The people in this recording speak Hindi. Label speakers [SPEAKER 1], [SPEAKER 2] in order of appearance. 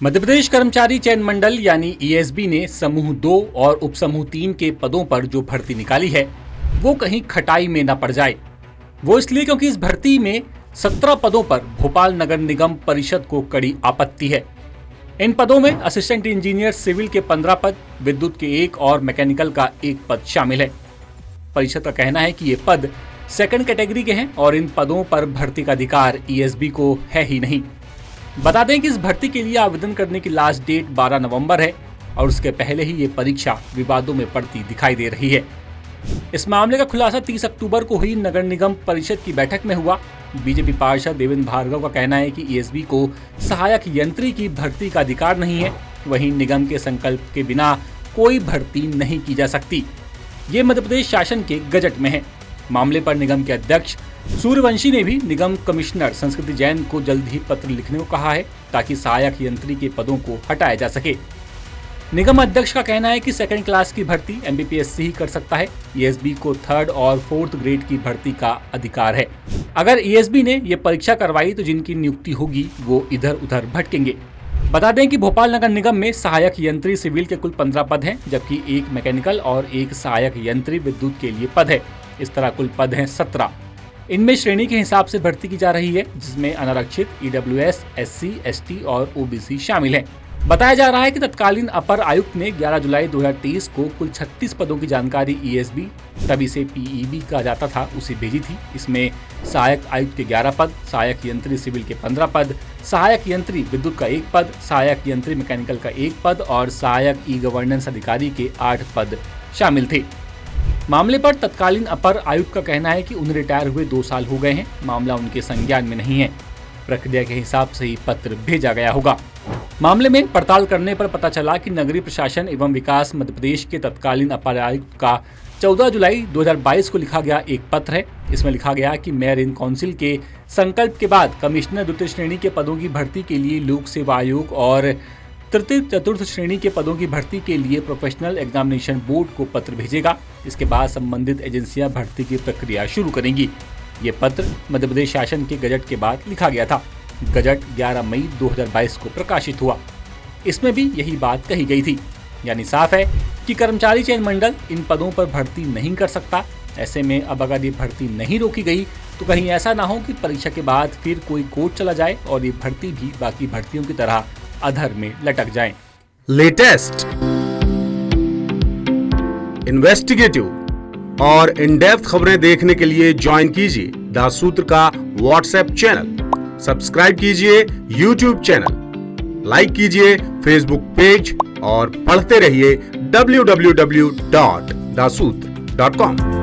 [SPEAKER 1] मध्य प्रदेश कर्मचारी चयन मंडल यानी ईएसबी ने समूह 2 और उपसमूह 3 के पदों पर जो भर्ती निकाली है वो कहीं खटाई में न पड़ जाए। वो इसलिए क्योंकि इस भर्ती में 17 पदों पर भोपाल नगर निगम परिषद को कड़ी आपत्ति है। इन पदों में असिस्टेंट इंजीनियर सिविल के 15 पद, विद्युत के 1 और मैकेनिकल का 1 पद शामिल है। परिषद का कहना है कि ये पद सेकंड कैटेगरी के हैं और इन पदों पर भर्ती का अधिकार ईएसबी को है ही नहीं। बता दें कि इस भर्ती के लिए आवेदन करने की लास्ट डेट 12 नवंबर है और उसके पहले ही ये परीक्षा विवादों में पड़ती दिखाई दे रही है। इस मामले का खुलासा 30 अक्टूबर को हुई नगर निगम परिषद की बैठक में हुआ। बीजेपी पार्षद देवेंद्र भार्गव का कहना है कि ईएसबी को सहायक यंत्री की भर्ती का अधिकार नहीं है, वहीं निगम के संकल्प के बिना कोई भर्ती नहीं की जा सकती। ये मध्य प्रदेश शासन के गजट में है। मामले पर निगम के अध्यक्ष सूर्यवंशी ने भी निगम कमिश्नर संस्कृति जैन को जल्द ही पत्र लिखने को कहा है ताकि सहायक यंत्री के पदों को हटाया जा सके। निगम अध्यक्ष का कहना है कि सेकंड क्लास की भर्ती एमबीपीएससी ही कर सकता है। ईएसबी को 3rd और 4th ग्रेड की भर्ती का अधिकार है। अगर ईएसबी ने ये परीक्षा करवाई तो जिनकी नियुक्ति होगी वो इधर उधर भटकेंगे। बता दें कि भोपाल नगर निगम में सहायक यंत्री सिविल के कुल 15 पद हैं, जबकि 1 मैकेनिकल और 1 सहायक यंत्री विद्युत के लिए पद है। इस तरह कुल पद हैं 17। इनमें श्रेणी के हिसाब से भर्ती की जा रही है, जिसमें अनारक्षित, ईडब्ल्यूएस, एससी, एसटी और ओबीसी शामिल हैं। बताया जा रहा है कि तत्कालीन अपर आयुक्त ने 11 जुलाई 2023 को कुल 36 पदों की जानकारी ईएसबी, तभी से पीईबी कहा जाता था, उसे भेजी थी। इसमें सहायक आयुक्त के 11 पद, सहायक यंत्री सिविल के 15 पद, सहायक यंत्री विद्युत का 1 पद, सहायक यंत्री मैकेनिकल का 1 पद और सहायक ई गवर्नेंस अधिकारी के 8 पद शामिल थे। मामले पर तत्कालीन अपर आयुक्त का कहना है कि उन्हें रिटायर हुए 2 साल हो गए हैं, मामला उनके संज्ञान में नहीं है। प्रक्रिया के हिसाब से ही पत्र भेजा गया होगा। मामले में पड़ताल करने पर पता चला कि नगरीय प्रशासन एवं विकास मध्य प्रदेश के तत्कालीन अपर आयुक्त का 14 जुलाई 2022 को लिखा गया एक पत्र है। इसमें लिखा गया कि मेयर इन काउंसिल के संकल्प के बाद कमिश्नर द्वितीय श्रेणी के पदों की भर्ती के लिए लोक सेवा आयोग और तृतीय चतुर्थ श्रेणी के पदों की भर्ती के लिए प्रोफेशनल एग्जामिनेशन बोर्ड को पत्र भेजेगा। इसके बाद संबंधित एजेंसियां भर्ती की प्रक्रिया शुरू करेंगी। ये पत्र मध्य प्रदेश शासन के गजट के बाद लिखा गया था। गजट 11 मई 2022 को प्रकाशित हुआ। इसमें भी यही बात कही गई थी। यानी साफ है कि कर्मचारी चयन मंडल इन पदों पर भर्ती नहीं कर सकता। ऐसे में अब अगर ये भर्ती नहीं रोकी गई तो कहीं ऐसा ना हो कि परीक्षा के बाद फिर कोई कोर्ट चला जाए और ये भर्ती भी बाकी भर्तियों की तरह अधर में लटक जाएं।
[SPEAKER 2] लेटेस्ट, इन्वेस्टिगेटिव और इन डेप्थ खबरें देखने के लिए ज्वाइन कीजिए द सूत्र का व्हाट्सएप चैनल, सब्सक्राइब कीजिए यूट्यूब चैनल, लाइक कीजिए फेसबुक पेज और पढ़ते रहिए www.daसूत्र.com।